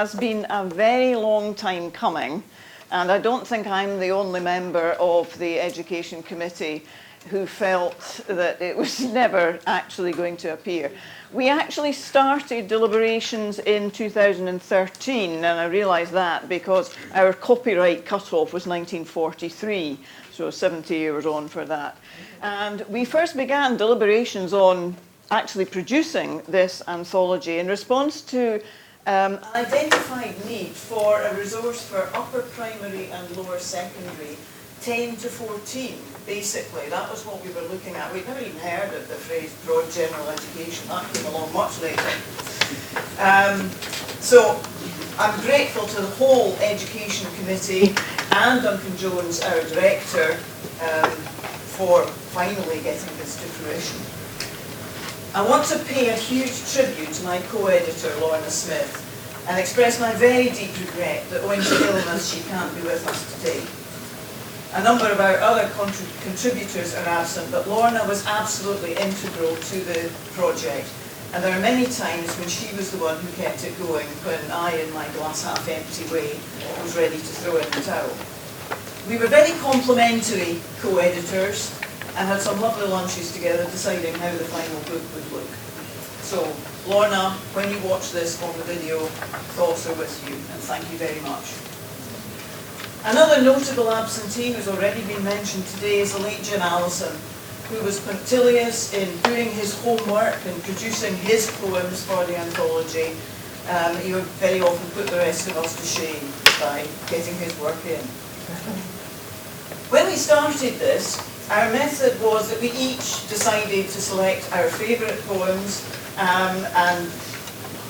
Has been a very long time coming, and I don't think I'm the only member of the Education Committee who felt that it was never actually going to appear. We actually started deliberations in 2013, and I realise that because our copyright cut-off was 1943, so 70 years on for that. And we first began deliberations on actually producing this anthology in response to an identified need for a resource for upper primary and lower secondary, 10 to 14, basically. That was what we were looking at. We'd never even heard of the phrase broad general education. That came along much later. So I'm grateful to the whole Education Committee and Duncan Jones, our director, for finally getting this to fruition. I want to pay a huge tribute to my co-editor, Lorna Smith, and express my very deep regret that owing to illness she can't be with us today. A number of our other contributors are absent, but Lorna was absolutely integral to the project, and there are many times when she was the one who kept it going when I, in my glass half empty way, was ready to throw in the towel. We were very complimentary co-editors, and had some lovely lunches together deciding how the final book would look. So, Lorna, when you watch this on the video, thoughts are with you, and thank you very much. Another notable absentee who's already been mentioned today is the late Jim Allison, who was punctilious in doing his homework and producing his poems for the anthology. He would very often put the rest of us to shame by getting his work in. When we started this, our method was that we each decided to select our favourite poems, and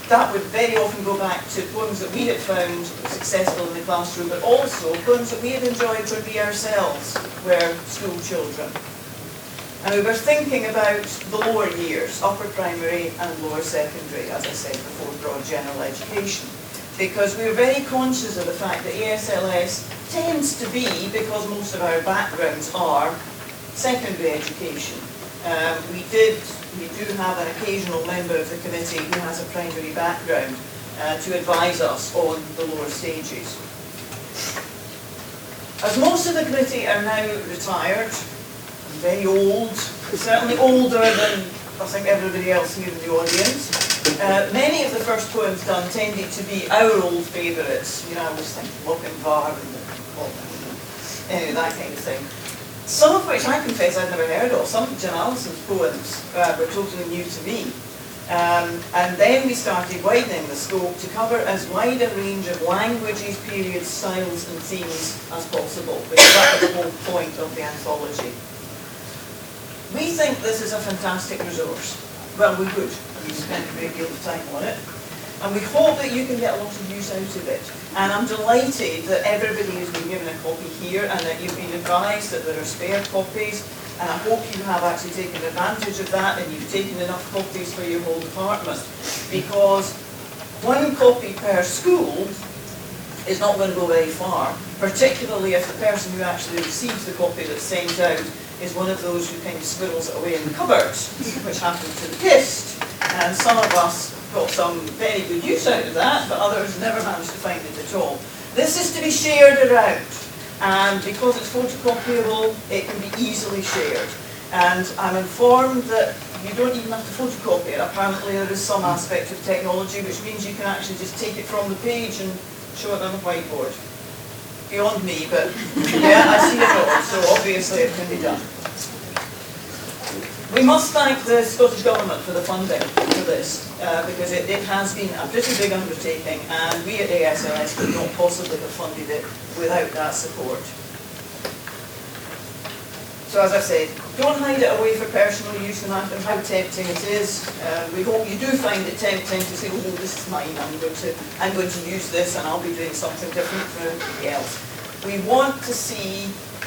that would very often go back to poems that we had found successful in the classroom, but also poems that we had enjoyed when we ourselves were school children. And we were thinking about the lower years, upper primary and lower secondary, as I said before, broad general education, because we were very conscious of the fact that ASLS tends to be, because most of our backgrounds are, secondary education. We do have an occasional member of the committee who has a primary background to advise us on the lower stages. As most of the committee are now retired, very old, certainly older than I think everybody else here in the audience, many of the first poems done tended to be our old favourites. You know, I was thinking Lochinvar and anyway, that kind of thing. Some of which I confess I'd never heard of. Some of Jim Allison's poems were totally new to me. And then we started widening the scope to cover as wide a range of languages, periods, styles and themes as possible, because that was the whole point of the anthology. We think this is a fantastic resource. Well, we would. We spent a great deal of time on it. And we hope that you can get a lot of use out of it. And I'm delighted that everybody has been given a copy here and that you've been advised that there are spare copies. And I hope you have actually taken advantage of that and you've taken enough copies for your whole department. Because one copy per school is not going to go very far, particularly if the person who actually receives the copy that's sent out is one of those who kind of squirrels it away in the cupboard, which happened to the KIST. And some of us got some very good use out of that, but others never managed to find it at all. This is to be shared around, and because it's photocopyable, it can be easily shared. And I'm informed that you don't even have to photocopy it. Apparently there is some aspect of technology which means you can actually just take it from the page and show it on the whiteboard. Beyond me, but yeah, I see it all, so obviously it can be done. We must thank the Scottish Government for the funding for this, because it has been a pretty big undertaking, and we at ASLS could not possibly have funded it without that support. So as I said, don't hide it away for personal use, no matter how tempting it is. We hope you do find it tempting to say, oh, this is mine, I'm going to use this and I'll be doing something different from everybody else. We want to see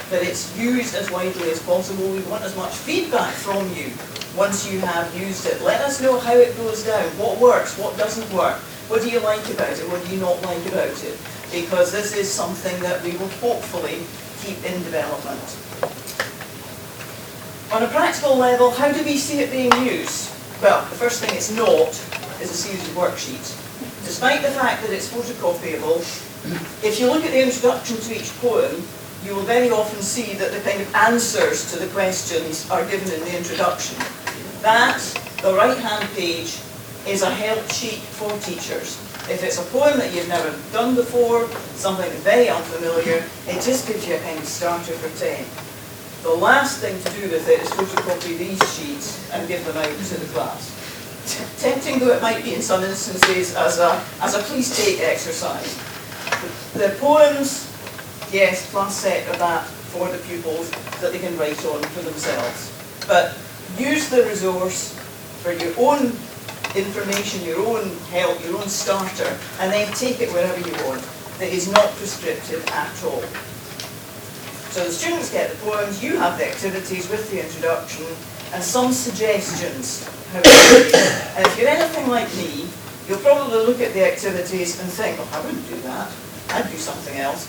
that it's used as widely as possible. We want as much feedback from you once you have used it. Let us know how it goes down, what works, what doesn't work, what do you like about it, what do you not like about it, because this is something that we will hopefully keep in development. On a practical level, how do we see it being used? Well, the first thing it's not is a series of worksheets. despite the fact that it's photocopyable, if you look at the introduction to each poem, you will very often see that the kind of answers to the questions are given in the introduction. That, the right-hand page, is a help sheet for teachers. If it's a poem that you've never done before, something very unfamiliar, it just gives you a kind of starter for 10. The last thing to do with it is photocopy these sheets and give them out to the class. Tempting though it might be in some instances as a please take exercise. The poems, yes, class set of that for the pupils that they can write on for themselves. But use the resource for your own information, your own help, your own starter, and then take it wherever you want. That is not prescriptive at all. So the students get the poems, you have the activities with the introduction, and some suggestions. And if you're anything like me, you'll probably look at the activities and think, oh, I wouldn't do that. I'd do something else.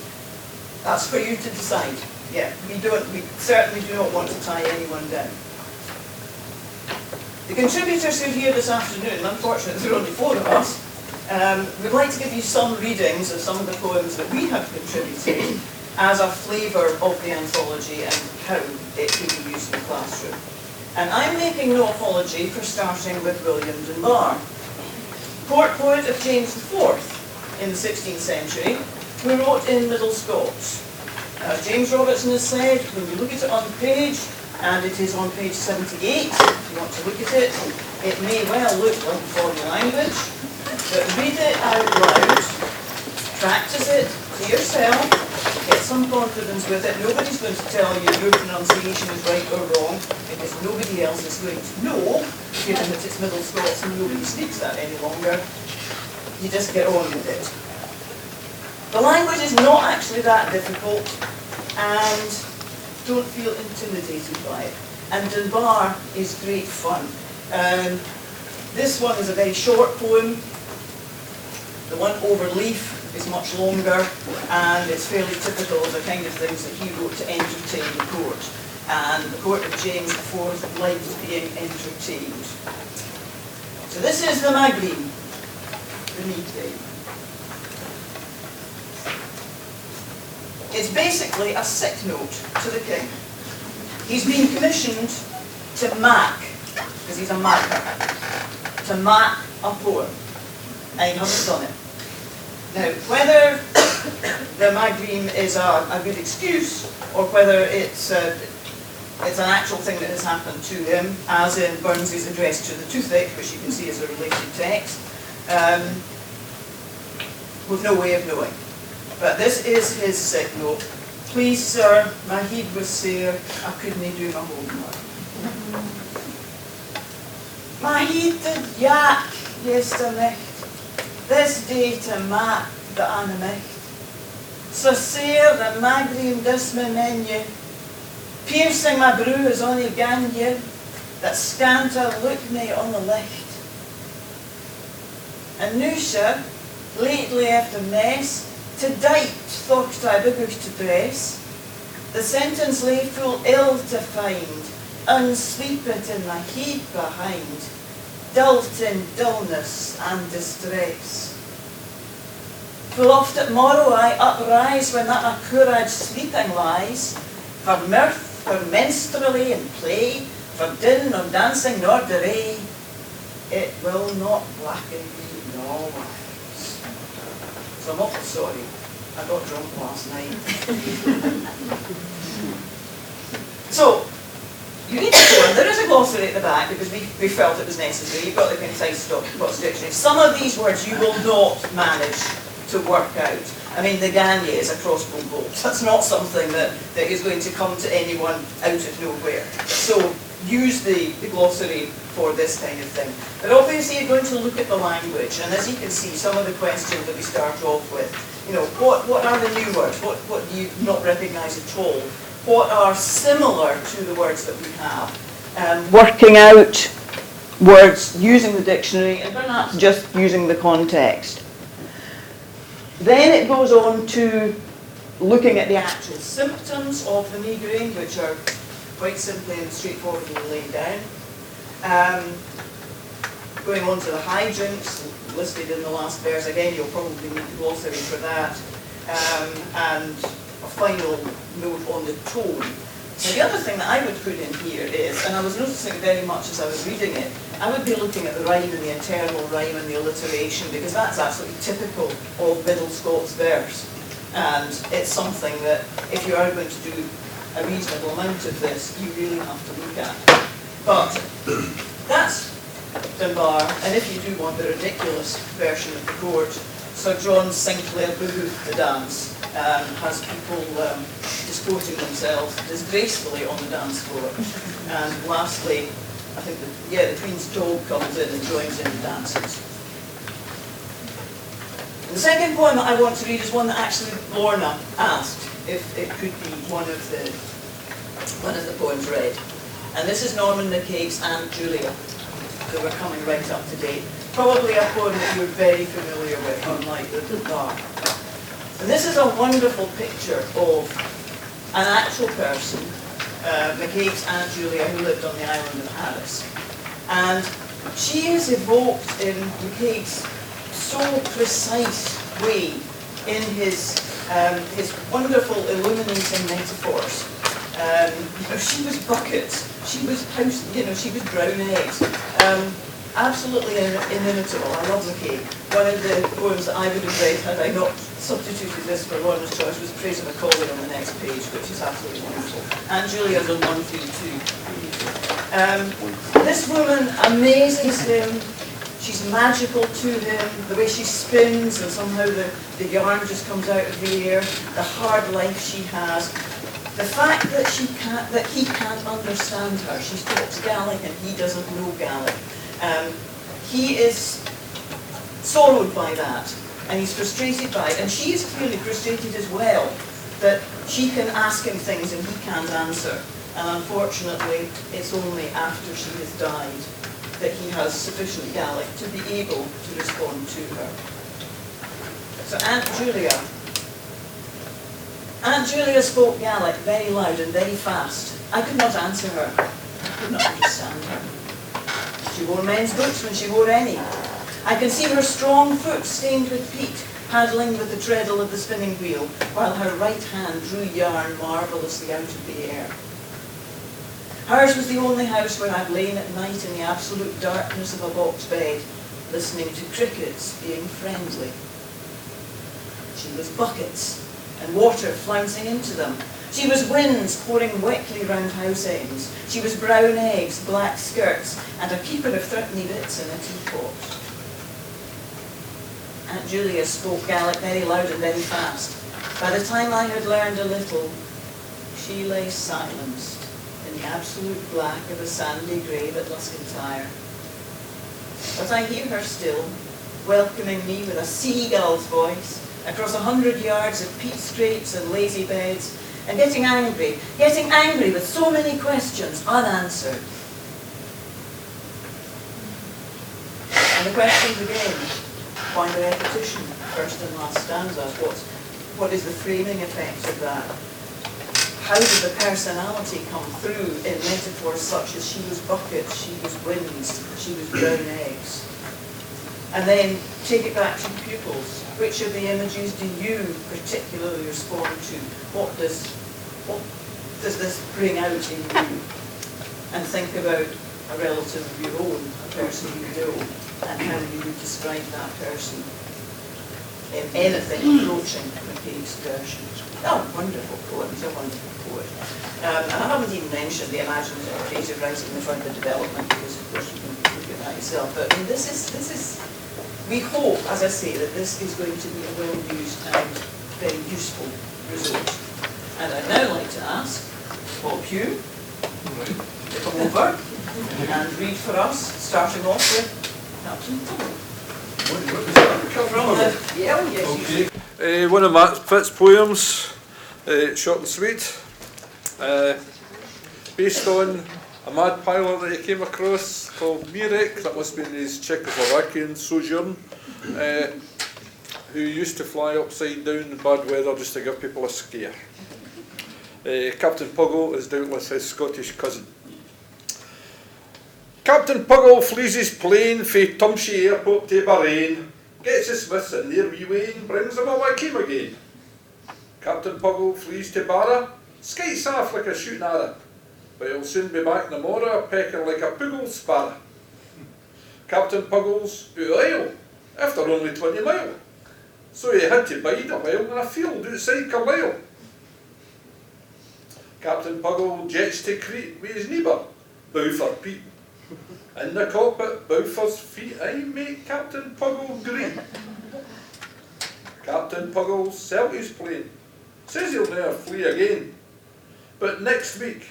That's for you to decide. Yeah, we certainly do not want to tie anyone down. The contributors who are here this afternoon, unfortunately there are only 4 of us, we'd like to give you some readings of some of the poems that we have contributed as a flavour of the anthology and how it can be used in the classroom. And I'm making no apology for starting with William Dunbar, court poet of James IV in the 16th century, who wrote in Middle Scots. As James Robertson has said, when you look at it on the page, and it is on page 78, if you want to look at it, it may well look like a foreign language, but read it out loud, practice it to yourself, get some confidence with it. Nobody's going to tell you your pronunciation is right or wrong, because nobody else is going to know, given that it's Middle Scots and nobody speaks that any longer. You just get on with it. The language is not actually that difficult, and don't feel intimidated by it. And Dunbar is great fun. This one is a very short poem. The one over leaf is much longer, and it's fairly typical of the kind of things that he wrote to entertain the court. And the court of James IV liked being entertained. So this is the Maghreb, the mead game. It's basically a sick note to the king. He's been commissioned to mark, because he's a marker, to mark a poem, and he hasn't done it. Now, whether the Maghreb is a good excuse, or whether it's an actual thing that has happened to him, as in Burns's address to the toothache, which you can see is a related text, we've no way of knowing. But this is his sick note. Please, sir, my head was sore, I couldn't do my homework. My head did yak yesternight, this day to mak the animicht. So sare the Maghreb dis my menu, piercing my brew is only ganye, that scanter look me on the licht. And now, sir, lately after mess, to date thought I begus to dress, the sentence lay full ill to find, unsleepit in my head behind, dult in dullness and distress. Full oft at morrow I uprise when that my courage sleeping lies, for mirth, for minstrelsy and play, for din or dancing nor derray, it will not blacken me nor wise. So I'm awful sorry, I got drunk last night. So, you need to go, and there is a glossary at the back because we felt it was necessary. You've got the concise Scots dictionary. Some of these words you will not manage to work out. I mean, the Gagne is a crossbow bolt. That's not something that is going to come to anyone out of nowhere. So, use the glossary for this kind of thing. But obviously you're going to look at the language, and as you can see, some of the questions that we start off with, you know, what are the new words? What do you not recognise at all? What are similar to the words that we have? Working out words using the dictionary, and perhaps just using the context. Then it goes on to looking at the actual symptoms of the migraine, which are quite simply and straightforwardly laid down. Going on to the hijinks, listed in the last verse, again you'll probably need a glossary for that, and a final note on the tone. Now the other thing that I would put in here is, and I was noticing very much as I was reading it, I would be looking at the rhyme and the internal rhyme and the alliteration, because that's absolutely typical of Middle Scots verse. And it's something that, if you are going to do a reasonable amount of this, you really have to look at. But that's Dunbar, and if you do want the ridiculous version of the court, Sir John Sinclair Booth, the dance, has people disporting themselves disgracefully on the dance floor. And lastly, I think the Queen's dog comes in and joins in the dances. The second poem that I want to read is one that actually Morna asked if it could be one of the poems read. And this is Norman McCabe's Aunt Julia. So we're coming right up to date. Probably a poem that you're very familiar with, unlike the Dunbar. And this is a wonderful picture of an actual person, McCabe's Aunt Julia, who lived on the island of Harris. And she is evoked in McCabe's so precise way in his wonderful illuminating metaphors. She was buckets, she was house, she was brown eggs. Absolutely inimitable. I love McCabe. One of the poems that I would have read had I not substituted this for Lorna's choice was Praise of Macaulay on the next page, which is absolutely wonderful. And Julia's on 132. This woman amazes him. She's magical to him, the way she spins and somehow the yarn just comes out of the air, the hard life she has. The fact that he can't understand her. She talks Gaelic and he doesn't know Gaelic. He is sorrowed by that, and he's frustrated by it, and she is clearly frustrated as well, that she can ask him things and he can't answer. And unfortunately, it's only after she has died that he has sufficient Gaelic to be able to respond to her. So Aunt Julia spoke Gaelic very loud and very fast. I could not answer her. I could not understand her. She wore men's boots when she wore any. I can see her strong foot stained with peat, paddling with the treadle of the spinning wheel, while her right hand drew yarn marvellously out of the air. Hers was the only house where I've lain at night in the absolute darkness of a box bed, listening to crickets being friendly. She was buckets, and water flouncing into them. She was winds pouring wetly round house ends. She was brown eggs, black skirts, and a keeper of 30 bits in a teapot. Aunt Julia spoke Gaelic very loud and very fast. By the time I had learned a little, she lay silenced in the absolute black of a sandy grave at Luskintyre. But I hear her still, welcoming me with a seagull's voice, across 100 yards of peat scrapes and lazy beds, and getting angry with so many questions unanswered. And the questions again, why the repetition, first and last stanzas, what is the framing effect of that? How did the personality come through in metaphors such as she was buckets, she was winds, she was brown eggs? And then take it back to the pupils. Which of the images do you particularly respond to? What does this bring out in you? And think about a relative of your own, a person you know, and how you would describe that person in anything approaching McCabe's version. Oh, wonderful poet, he's a wonderful poet. And I haven't even mentioned the imaginative creative writing and the further development, because of course you can look at that yourself. But I mean, this is we hope, as I say, that this is going to be a well-used and very useful resource. And I'd now like to ask Bob Hugh to come over and read for us, starting off with Captain Fleming. One of Matt Fitt's poems, short and sweet, based on a mad pilot that he came across called Mirek, that must have been his Czechoslovakian sojourn, who used to fly upside down in bad weather just to give people a scare. Captain Puggle is doubtless his Scottish cousin. Captain Puggle flees his plane fae Tumshie Airport to Bahrain, gets his Smiths in their wee way and brings them all back home again. Captain Puggle flees to Barra, skites off like a shooting arrow, but he'll soon be back in the Morna, pecking like a puggle sparrow. Captain Puggle's out of Isle, after only 20 mile, so he had to bide a while in a field outside Carlisle. Captain Puggle jets to Crete with his neighbour, Bowford Pete. In the cockpit, Bowford's feet, I make Captain Puggle great. Captain Puggle sells his plane, says he'll never flee again. But next week,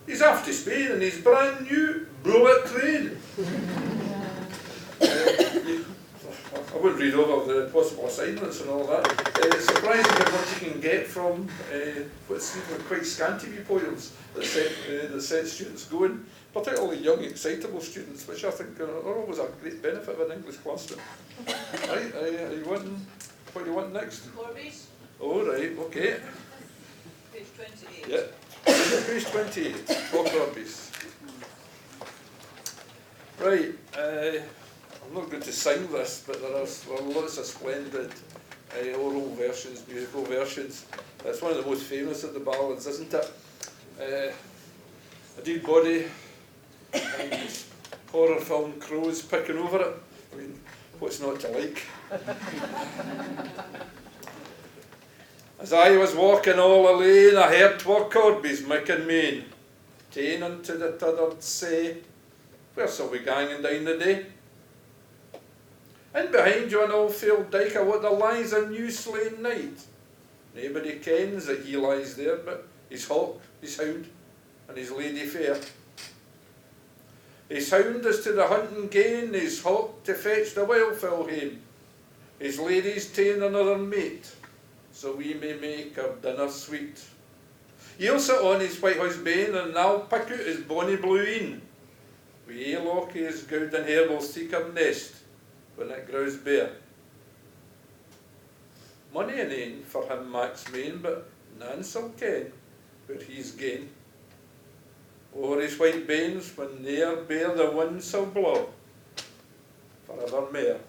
he's off to Spain in his brand new bullet train. I wouldn't read over the possible assignments and all that. It's surprising how much you can get from what seems like quite scanty wee poems that set students going, particularly young, excitable students, which I think are always a great benefit of an English classroom. Right, are you wanting, what do you want next? Corby's, Oh, right, okay. page 28. Yeah, page 28, for Corby's. Right, I'm not going to sing this, but there are lots of splendid oral versions, musical versions. It's one of the most famous of the ballads, isn't it? A dead body and horror film crows picking over it. I mean, what's not to like? As I was walking all alone, I heard twa Corby's mick and main, ta'en unto the t'other'd say, where shall we ganging down the day? And behind yon old field dyke a what there lies a new slain knight. Nobody kens that he lies there, but his hawk, his hound, and his lady fair. His hound is to the hunting gane, his hawk to fetch the wildfowl hame. His lady's ta'en another mate, so we may make our dinner sweet. He'll sit on his white horse bane, and I'll pick out his bonny blue een. We lock his golden hair will seek her nest when it grows bare. Money and ain for him Max main, but none shall ken where he's gane. O'er his white banes, when ne'er bare the wind shall blow, for evermore.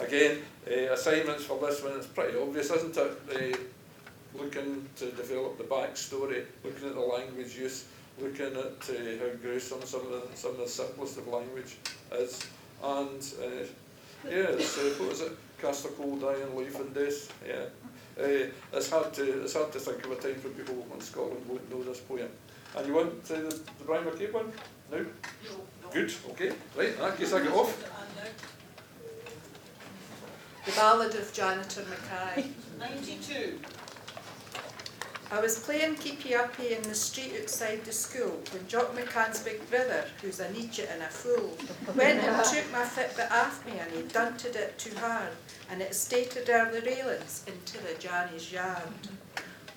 Again, assignments for this one, it's pretty obvious, isn't it? Looking to develop the backstory, looking at the language use, looking at how gruesome some of the simplest of language is. And yeah, it's, what was it? Cast a cold eye on life and death. Yeah, it's hard to think of a time when people in Scotland won't know this poem. And you want the Brian McCabe one? No? No. Good. Okay. Right. In that case, I get off. The Ballad of Janitor Mackay. 92. I was playing keepy-uppy in the street outside the school when Jock McCann's big brother, who's an idiot and a fool, went and took my Fitbit off me and he dunted it too hard and it stated over the railings into the Johnny's yard.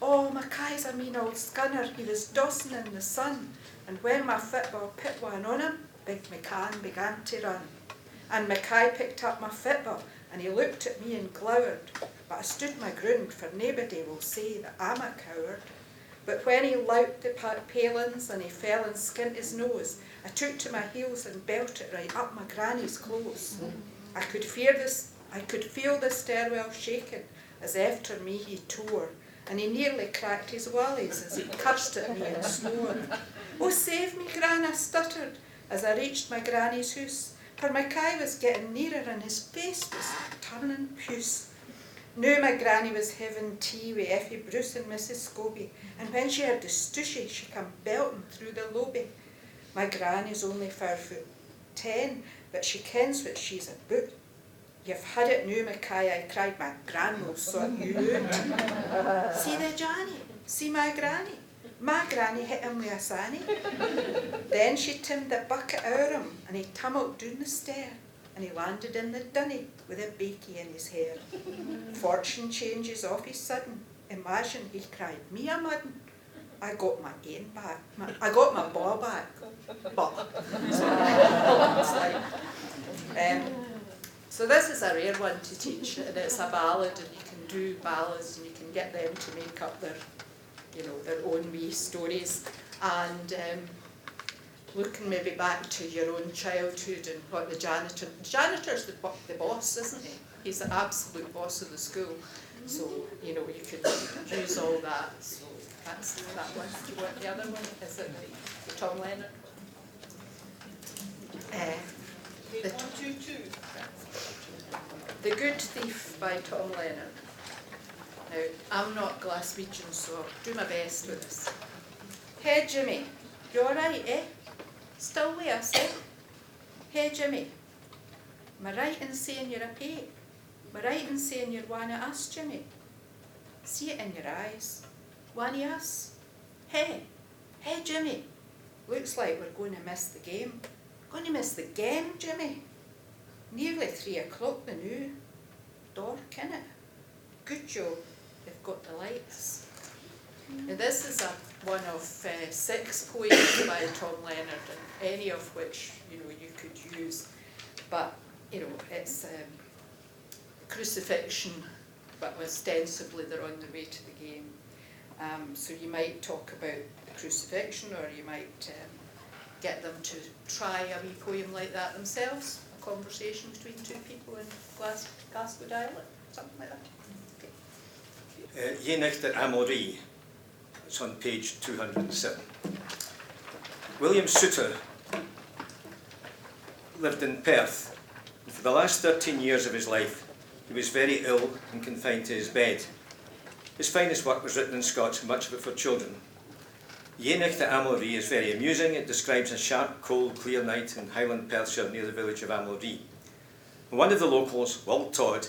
Oh, Mackay's a mean old scunner, he was dossing in the sun, and when my Fitbit put one on him, big McCann began to run. And Mackay picked up my Fitbit and he looked at me and glowered, but I stood my ground, for nobody will say that I'm a coward. But when he lout the palings and he fell and skint his nose, I took to my heels and belted right up my granny's clothes. I could feel the stairwell shaking as after me he tore, and he nearly cracked his wallies as he cursed at me and snored. Oh, save me, Gran, I stuttered as I reached my granny's house, for Mackay was getting nearer and his face was turning puce. Now my granny was having tea with Effie Bruce and Mrs. Scobie, and when she heard the stushy, she come belting through the lobby. My granny's only 4'10", but she kens what she's about. You've had it now, Mackay, I cried, my gran will sort you out. See the Johnny, see my granny. My granny hit him with a sanny. Then she timmed the bucket over him, and he tumbled down the stair, and he landed in the dunny with a bakey in his hair. Fortune changes off his sudden. Imagine, he cried, me a muddin'. I got my ain back. I got my ball back. So this is a rare one to teach, and it's a ballad, and you can do ballads, and you can get them to make up their own wee stories. And looking maybe back to your own childhood and what the janitor's the boss, isn't he? He's the absolute boss of the school. So, you know, you could use all that. So that's that one. Do you want the other one? Is it the Tom Leonard? The Good Thief by Tom Leonard. Now, I'm not Glaswegian, so I'll do my best with this. Hey Jimmy, you alright, eh? Still with us, eh? Hey Jimmy, am I right in saying you're a pate? Am I right in saying you're one of us, Jimmy? See it in your eyes. One of us? Hey Jimmy, looks like we're going to miss the game. Going to miss the game, Jimmy? Nearly 3 o'clock the new. Dark, innit? Good job, they've got the lights. Now this is one of 6 poems by Tom Leonard, and any of which, you know, you could use. But, you know, it's crucifixion, but ostensibly they're on the way to the game. So you might talk about the crucifixion, or you might get them to try a wee poem like that themselves, a conversation between 2 people in Glasgow dialect, something like that. Okay. Ye Nichter Amorie, it's on page 207. William Souter lived in Perth, and for the last 13 years of his life he was very ill and confined to his bed. His finest work was written in Scots, and much of it for children. Ye Nichter Amorie is very amusing. It describes a sharp, cold, clear night in Highland Perthshire near the village of Amorie. One of the locals, Will Todd,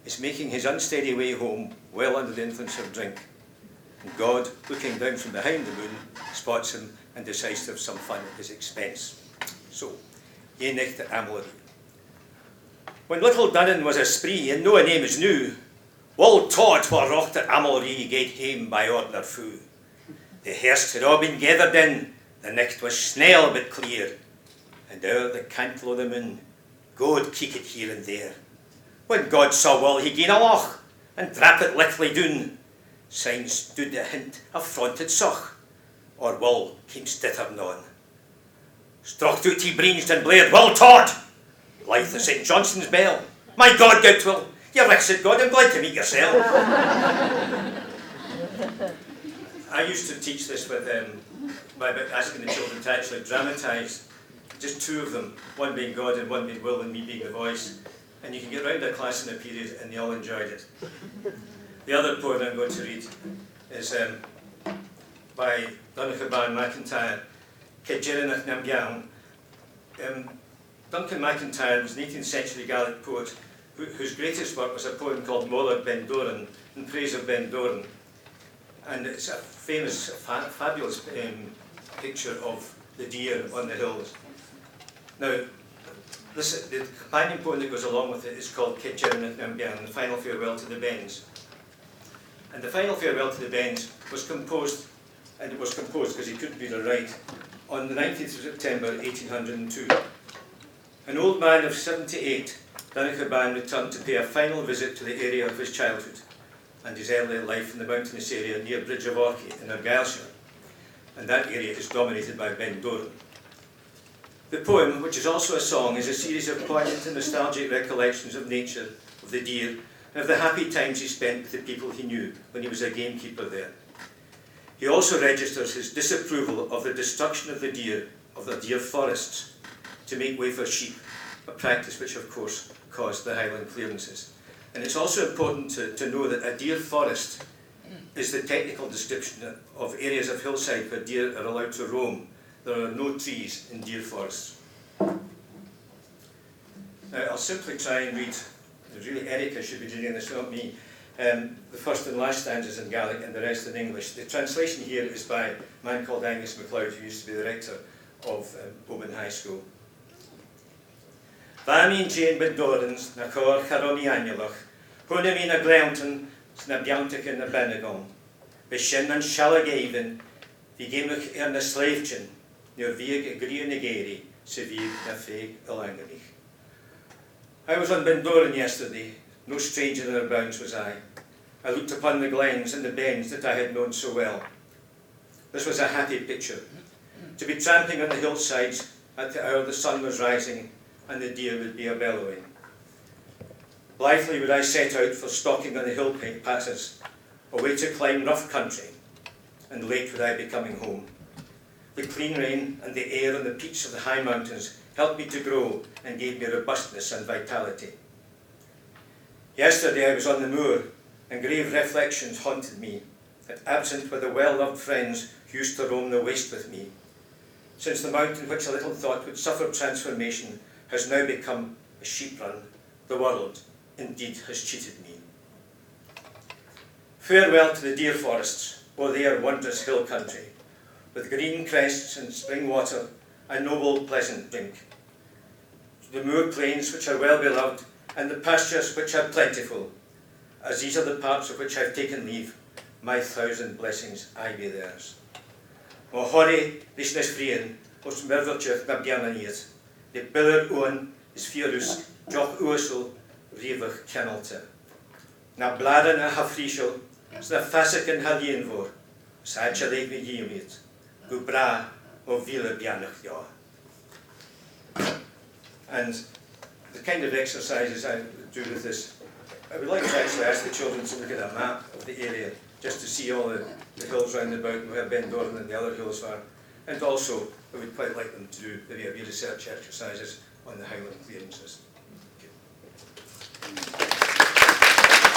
is making his unsteady way home well under the influence of drink. And God, looking down from behind the moon, spots him and decides to have some fun at his expense. So, Ye Nichter Amorie. When little Dunnan was a spree, and no a name is new, Will Todd wha rocked at Amorie gaed hame by order foo. The hairst had all been gathered in, the nicht was snail but clear, and o'er the cantle o' the moon, God keekit here and there. When God saw Will, he gien a loch, and drap it lichtly doon. Syne stood a hint of fronted soch, or Will came stither on. Strocht out he breenged and blared, Will Todd! Lithe as St. Johnson's bell. My God, good Will, you're rich, said God, I'm glad to meet yourself. I used to teach this with by asking the children to actually dramatise, just 2 of them, one being God and one being Will and me being the voice. And you can get round a class in a period and they all enjoyed it. The other poem I'm going to read is by Duncan MacIntyre, Kedjirinach Namgyang. Duncan MacIntyre was an 18th century Gaelic poet whose greatest work was a poem called Mola Ben Doran, in praise of Ben Doran. And it's a famous, fabulous picture of the deer on the hills. Now, the companion poem that goes along with it is called Kedjirinach Namgyang, the Final Farewell to the Bens. And the Final Farewell to the Bens was composed, and it was composed because he couldn't read or write, on the 19th of September 1802. An old man of 78, Donegal returned to pay a final visit to the area of his childhood and his early life in the mountainous area near Bridge of Orchy in Argyllshire, and that area is dominated by Ben Doran. The poem, which is also a song, is a series of poignant and nostalgic recollections of nature, of the deer, and of the happy times he spent with the people he knew when he was a gamekeeper there. He also registers his disapproval of the destruction of the deer forests, to make way for sheep, a practice which of course caused the highland clearances. And it's also important to know that a deer forest is the technical description of areas of hillside where deer are allowed to roam. There are no trees in deer forests. Now I'll simply try and read, really Erica should be doing this, not me, the first and last stanzas in Gaelic and the rest in English. The translation here is by a man called Angus MacLeod, who used to be the rector of Bowman High School. Vamin Jane Bedorans, na cor charoni anulach, huna mi na glauntan, sna biantach na benegon. Bishin and Shalagaven, vi gemach na slavechen, near vieg agri negeri, se vieg na feig elangerich. I was on Bendoran yesterday, no stranger in their bounds was I. I looked upon the glens and the bens that I had known so well. This was a happy picture. to be tramping on the hillsides at the hour the sun was rising and the deer would be a-bellowing. Blithely would I set out for stalking on the hill passes, away to climb rough country, and late would I be coming home. The clean rain and the air on the peaks of the high mountains helped me to grow and gave me robustness and vitality. Yesterday I was on the moor, and grave reflections haunted me, that absent were the well-loved friends who used to roam the waste with me, since the mountain which I little thought would suffer transformation has now become a sheep run. The world indeed has cheated me. Farewell to the deer forests, O there wondrous hill country, with green crests and spring water, a noble pleasant drink. To the moor plains which are well beloved, and the pastures which are plentiful, as these are the parts of which I have taken leave, my 1,000 blessings I be theirs. O hori business vriend, ons murdertje na biananiert, de biller oon is virus, joch oosel, revig kennelte. Na bladen en hafriesel, is na fassik en halien voor, saatje leek me jeemiet, go bra o vile bianig ja. And the kind of exercises I would do with this, I would like to actually ask the children to look at a map of the area, just to see all the hills round about where Bendoran and the other hills are. And also, I would quite like them to do maybe a research exercises on the Highland clearances. Okay.